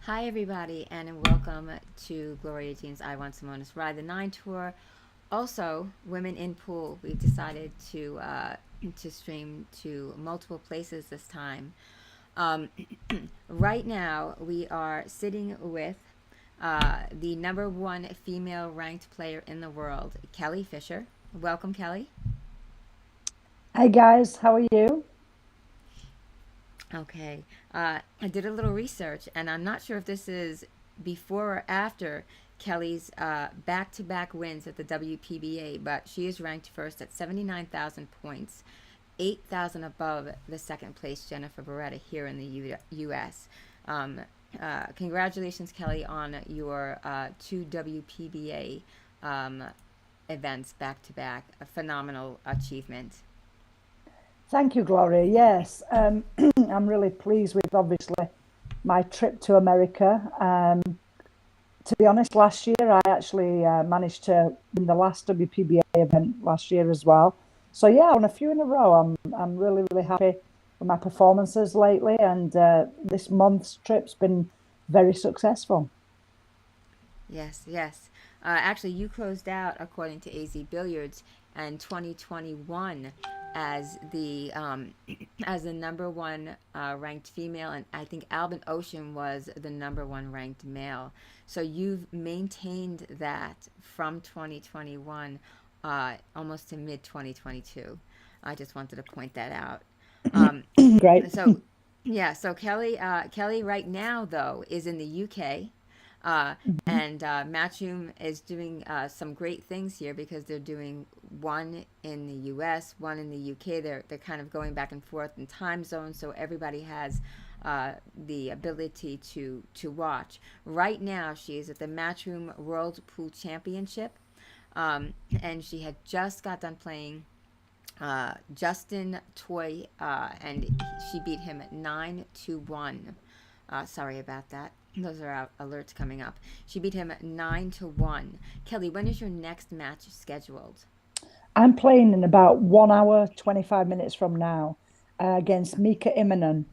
Hi, everybody, and welcome to Gloria Jean's I Want Simona's Ride the Nine Tour. Also, Women in Pool. We've decided to stream to multiple places this time. Um, right now, we are sitting with the number one female ranked player in the world, Kelly Fisher. Welcome, Kelly. Hey guys, how are you? Okay. I did a little research, and I'm not sure if this is before or after Kelly's back to back wins at the WPBA, but she is ranked first at 79,000 points, 8,000 above the second place Jennifer Beretta here in the U.S. Um, Congratulations, Kelly, on your two WPBA um, events back to back. A phenomenal achievement. Thank you, Gloria. Yes, I'm really pleased with obviously my trip to America. To be honest, last year I actually managed to win the last WPBA event last year as well. So yeah, on a few in a row, I'm really happy with my performances lately, and this month's trip's been very successful. Yes, yes. Actually, you closed out, according to AZ Billiards, and 2021 as the as the number one ranked female, and I think Albin Ocean was the number one ranked male. So you've maintained that from 2021 almost to mid 2022. I just wanted to point that out. Um, Great. so yeah, so Kelly right now though is in the UK, uh, Mhm. and Matchroom is doing some great things here because they're doing one in the U.S., one in the U.K. They're kind of going back and forth in time zones, so everybody has the ability to watch. Right now, she is at the Matchroom World Pool Championship, and she had just got done playing Justin Toy, and she beat him at 9-1. Sorry about that. Those are alerts coming up. She beat him 9-1. Kelly, when is your next match scheduled? I'm playing in about 1 hour, 25 minutes from now against Mika Immonen.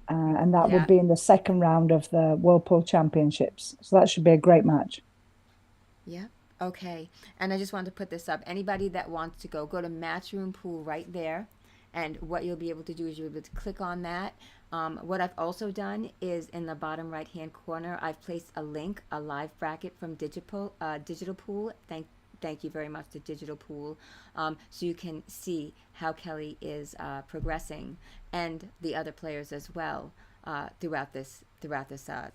And that would Yeah, be in the second round of the Whirlpool Championships. So that should be a great match. yeah. Okay. And I just wanted to put this up. Anybody that wants to go to Matchroom Pool right there. And what you'll be able to do is you'll be able to click on that. What I've also done is in the bottom right hand corner, I've placed a link, a live bracket from Digital Pool. Thank you very much to Digital Pool, so you can see how Kelly is progressing and the other players as well throughout this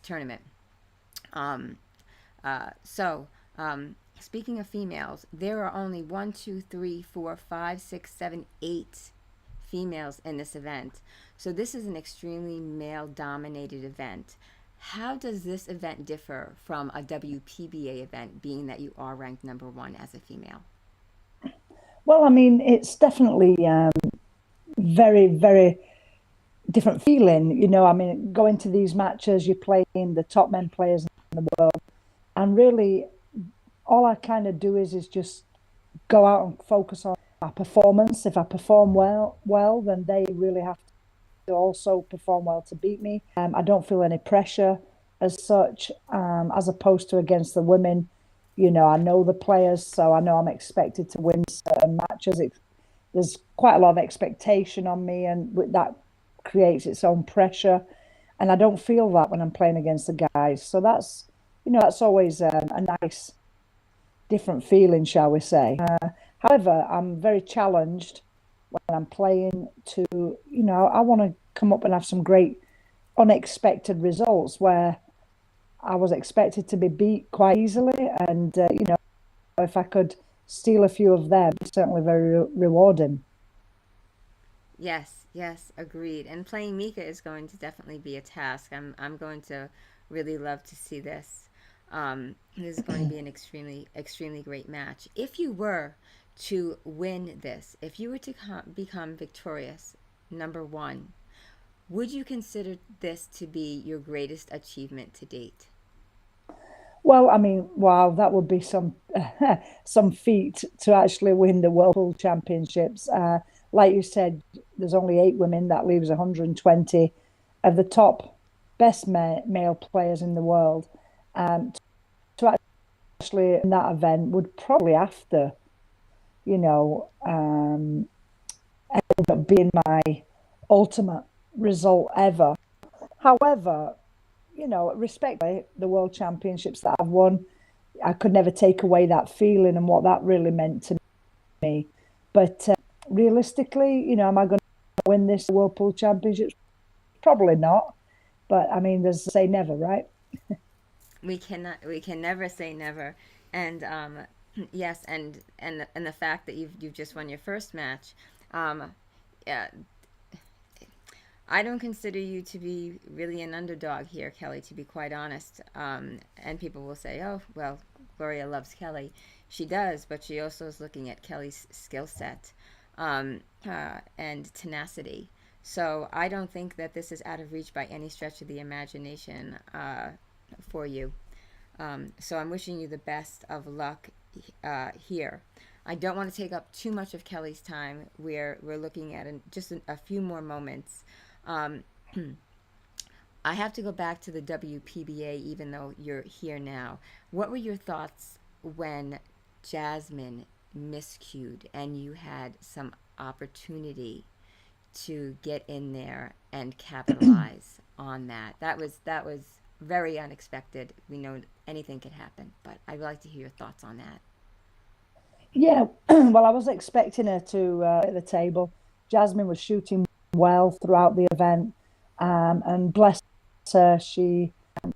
tournament. Um, speaking of females, there are only one, two, three, four, five, six, seven, eight females in this event. So this is an extremely male dominated event. How does this event differ from a WPBA event, being that you are ranked number one as a female? Well, I mean, it's definitely very different feeling. I mean, going to these matches, you're playing the top men players in the world, and really, all I kind of do is just go out and focus on my performance. If I perform well, then they really have to also perform well to beat me. I don't feel any pressure as such, as opposed to against the women. I know the players, so I know I'm expected to win certain matches. There's quite a lot of expectation on me, and that creates its own pressure. And I don't feel that when I'm playing against the guys. So that's always a nice, different feeling, shall we say. However, I'm very challenged when I'm playing I want to come up and have some great unexpected results where I was expected to be beat quite easily. And, if I could steal a few of them, it's certainly very rewarding. Yes, yes, agreed. And playing Mika is going to definitely be a task. I'm going to really love to see this. This is going to be an extremely great match. If you were to win this, if you were to become victorious, number one, would you consider this to be your greatest achievement to date? Well, I mean, wow, that would be some feat to actually win the World Championships. Like you said, there's only 8 women. That leaves 120 of the top, best male players in the world. To actually in that event would probably after, you know, end up being my ultimate result ever. However, you know, respectfully, the world championships that I've won, I could never take away that feeling and what that really meant to me. But realistically, you know, am I going to win this World Pool Championships? Probably not. But I mean, there's say never, right? We can never say never. And yes, and the fact that you've just won your first match, yeah, I don't consider you to be really an underdog here, Kelly, to be quite honest. And people will say, oh, well, Gloria loves Kelly. She does, but she also is looking at Kelly's skill set and tenacity. So I don't think that this is out of reach by any stretch of the imagination for you. So I'm wishing you the best of luck here. I don't want to take up too much of Kelly's time. We're looking at just a few more moments. Um, I have to go back to the WPBA, even though you're here now. What were your thoughts when Jasmine miscued and you had some opportunity to get in there and capitalize on that? That was very unexpected. We know anything could happen, but I'd like to hear your thoughts on that. Yeah, well, I was expecting her to at the table. Jasmine was shooting well throughout the event, and bless her,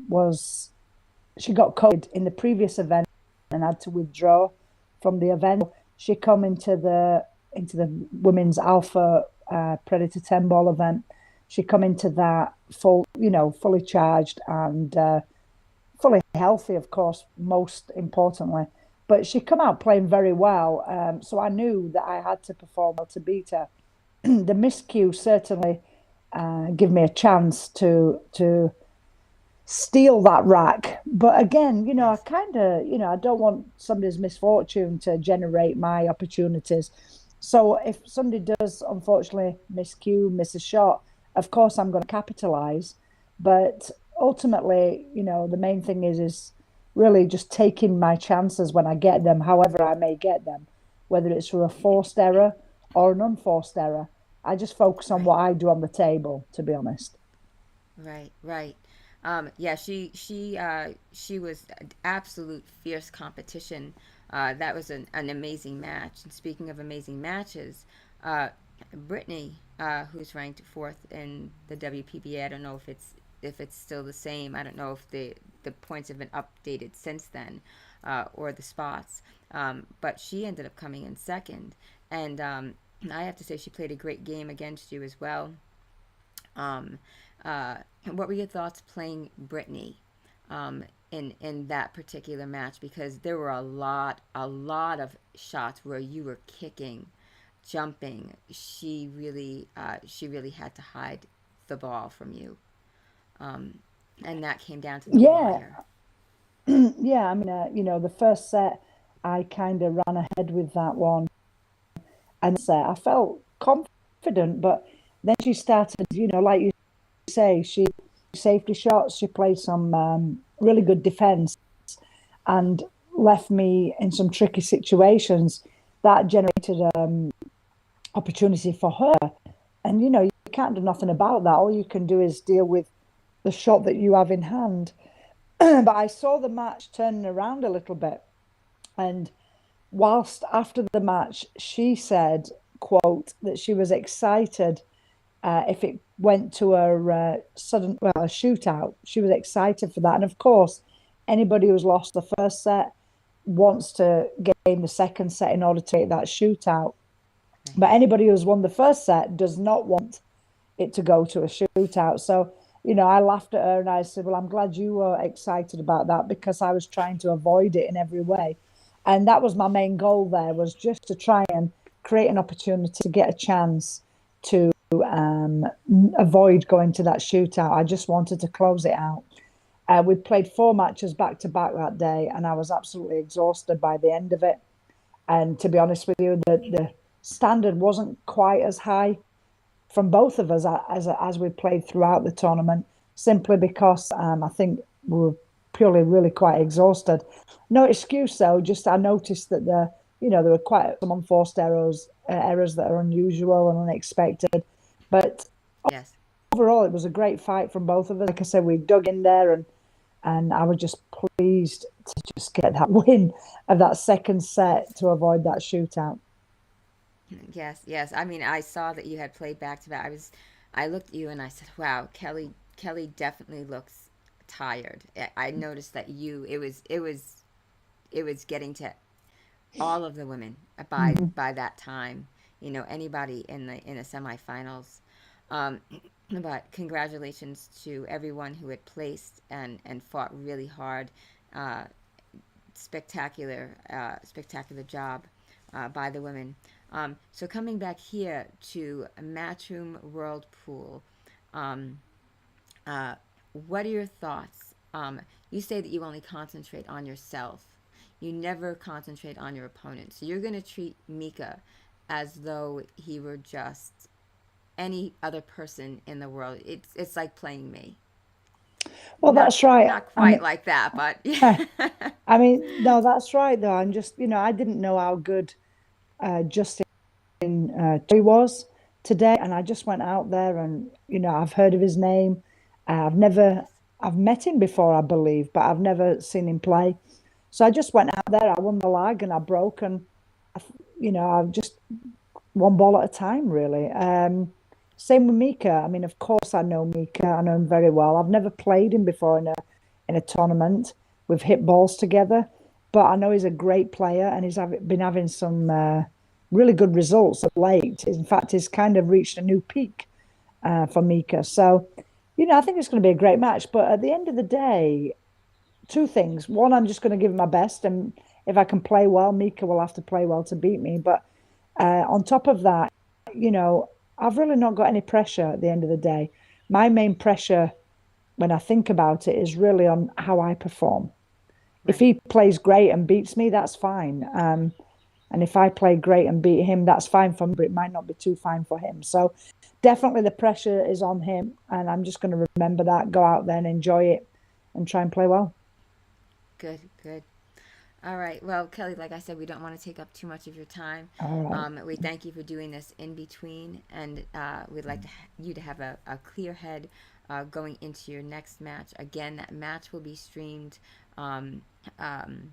was she got COVID in the previous event and had to withdraw from the event. She come into the women's alpha predator 10 ball event. She come into that fully charged and fully healthy, of course, most importantly. But she come out playing very well, so I knew that I had to perform well to beat her. The miscue certainly give me a chance to steal that rack. But again, I Yes. kind of, I don't want somebody's misfortune to generate my opportunities. So if somebody does unfortunately miscue, miss a shot, of course I'm going to capitalize. But ultimately, the main thing is really just taking my chances when I get them, however I may get them, whether it's through a forced error or an unforced error. I just focus on Right. what I do on the table, to be honest. Right, right. Yeah, she was absolute fierce competition. That was an amazing match. And speaking of amazing matches, uh, Brittany, who's ranked fourth in the WPBA, I don't know if it's still the same. I don't know if the points have been updated since then, or the spots. But she ended up coming in second, and I have to say she played a great game against you as well. Um, what were your thoughts playing Brittany in that particular match? Because there were a lot of shots where you were kicking, jumping. She really had to hide the ball from you, um, and that came down to the Yeah, wire. yeah. I mean, the first set, I kind of ran ahead with that one, and set I felt confident, but then she started, like you say, she safety shots. She played some really good defense and left me in some tricky situations that generated opportunity for her. And you can't do nothing about that. All you can do is deal with the shot that you have in hand. But I saw the match turning around a little bit, and whilst after the match, she said, "quote that she was excited if it went to a shootout. She was excited for that, and of course, anybody who's lost the first set wants to gain the second set in order to take that shootout. Right. But anybody who's won the first set does not want it to go to a shootout. So, I laughed at her and I said, well, I'm glad you were excited about that because I was trying to avoid it in every way. And that was my main goal there, was just to try and create an opportunity to get a chance to avoid going to that shootout. I just wanted to close it out. We played 4 matches back to back that day, and I was absolutely exhausted by the end of it. And to be honest with you, the standard wasn't quite as high from both of us as we played throughout the tournament. simply because I think we were purely really quite exhausted. No excuse though, just I noticed that there were quite some unforced errors that are unusual and unexpected. But Yes. overall, it was a great fight from both of us. Like I said, we dug in there, and I was just pleased to just get that win of that second set to avoid that shootout. Yes, yes. I mean, I saw that you had played back to back. I looked at you and I said, "Wow, Kelly definitely looks tired." I noticed that it was getting to all of the women Mhm. by that time. You know, anybody in the semifinals. Um, but congratulations to everyone who had placed and fought really hard. Uh, spectacular job by the women. So coming back here to Matchroom Whirlpool, um, uh, what are your thoughts? You say that you only concentrate on yourself. You never concentrate on your opponent. So you're going to treat Mika as though he were just any other person in the world. It's like playing me. Well, Not that's right. not I quite mean, like that, but I mean, no, that's right though. I'm just, I didn't know how good Justin he was today, and I just went out there, and I've heard of his name. yes, I've met him before, I believe, but I've never seen him play. So I just went out there. I won the lag, and I broke, and I've just one ball at a time, really. Same with Mika. I mean, of course, I know Mika. I know him very well. I've never played him before in a tournament. We've hit balls together, but I know he's a great player, and been having some really good results of late. In fact, he's kind of reached a new peak for Mika. So, I think it's going to be a great match. But at the end of the day, two things. One, I'm just going to give it my best, and if I can play well, Mika will have to play well to beat me. But on top of that, you know, I've really not got any pressure at the end of the day. My main pressure when I think about it is really on how I perform. If right. he plays great and beats me, that's fine. And if I play great and beat him, that's fine for me, but it might not be too fine for him. So definitely the pressure is on him. And I'm just going to remember that, go out there and enjoy it and try and play well. Good, good. All right. Well, Kelly, like I said, we don't want to take up too much of your time. All right. We thank you for doing this in between, and we'd like you to have a clear head going into your next match. Again, that match will be streamed um, um,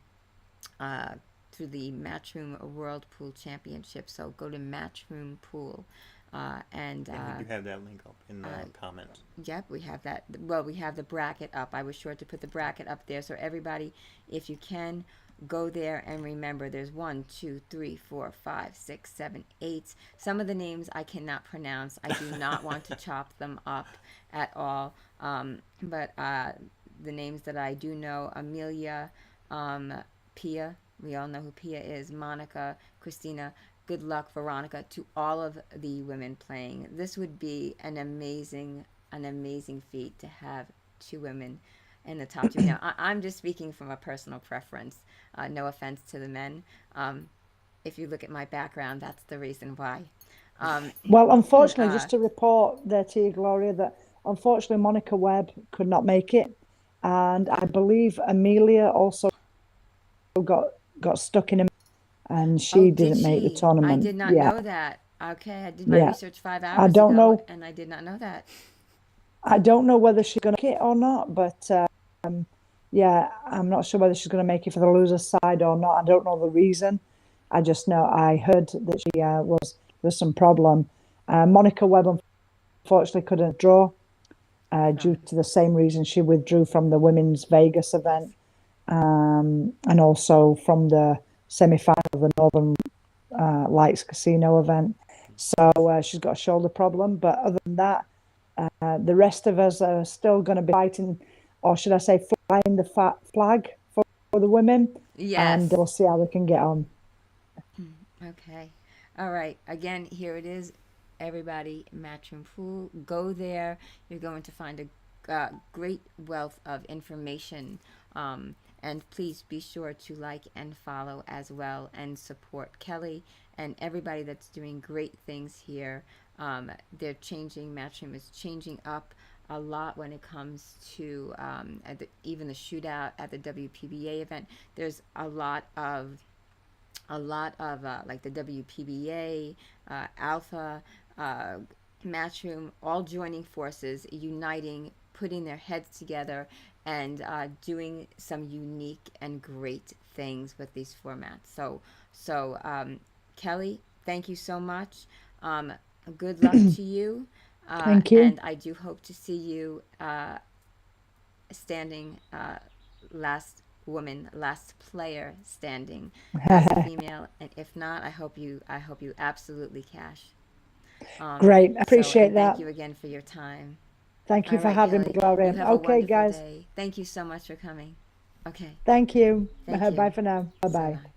uh, through the Matchroom World Pool Championship. So go to Matchroom Pool. And And we do have that link up in uh, the comments. Yep, we have that. Well, we have the bracket up. I was sure to put the bracket up there. So everybody, if you can, go there and remember there's 1, 2, 3, 4, 5, 6, 7, 8. Some of the names I cannot pronounce. I do not want to chop them up at all. But the names that I do know, Amelia, um, Pia, we all know who Pia is, Monica, Christina. Good luck, Veronica, to all of the women playing. This would be an amazing feat to have two women in the top two. Now, I'm just speaking from a personal preference. No offense to the men. Um, if you look at my background, that's the reason why. Um, Well, unfortunately, uh, just to report there to you, Gloria, that unfortunately Monica Webb could not make it. And I believe Amelia also got got stuck in a and oh, she did didn't make the she? I tournament. did not Yeah, know that. Okay, I did my yeah. research five I hours don't ago, know. and I did not know that. I don't know whether she's going to make it or not, but yeah, I'm not sure whether she's going to make it for the loser side or not. I don't know the reason. I just know I heard that she was some problem. Monica Webb unfortunately couldn't draw due Oh, to the same reason she withdrew from the women's Vegas yes. event and also from the semi-final of the Northern Lights Casino event. So she's got a shoulder problem, but other than that, the rest of us are still going to be fighting, or should I say, flying the flag for the women, and Yes. we'll see how we can get on. Okay. All right. Again, here it is. Everybody, Matchroom Pool. Go there. You're going to find a great wealth of information. And please be sure to like and follow as well and support Kelly and everybody that's doing great things here. They're changing. Matchroom is changing up. a lot when it comes to even the shootout at the WPBA event. There's a lot of like the WPBA, Alpha, uh, Matchroom, all joining forces, uniting, putting their heads together, and doing some unique and great things with these formats. So, Kelly, thank you so much. Um, Good luck to you, Thank you. and I do hope to see you standing last woman, last player standing as a female, and if not, I hope you absolutely cash. Great. So, Appreciate and thank that. you again for your time. Thank you All for right, having me, Kelly, you Gloria. have a Okay, wonderful guys. day. Thank you so much for coming. Okay, Thank you. thank you. Bye for now. Bye So bye. long.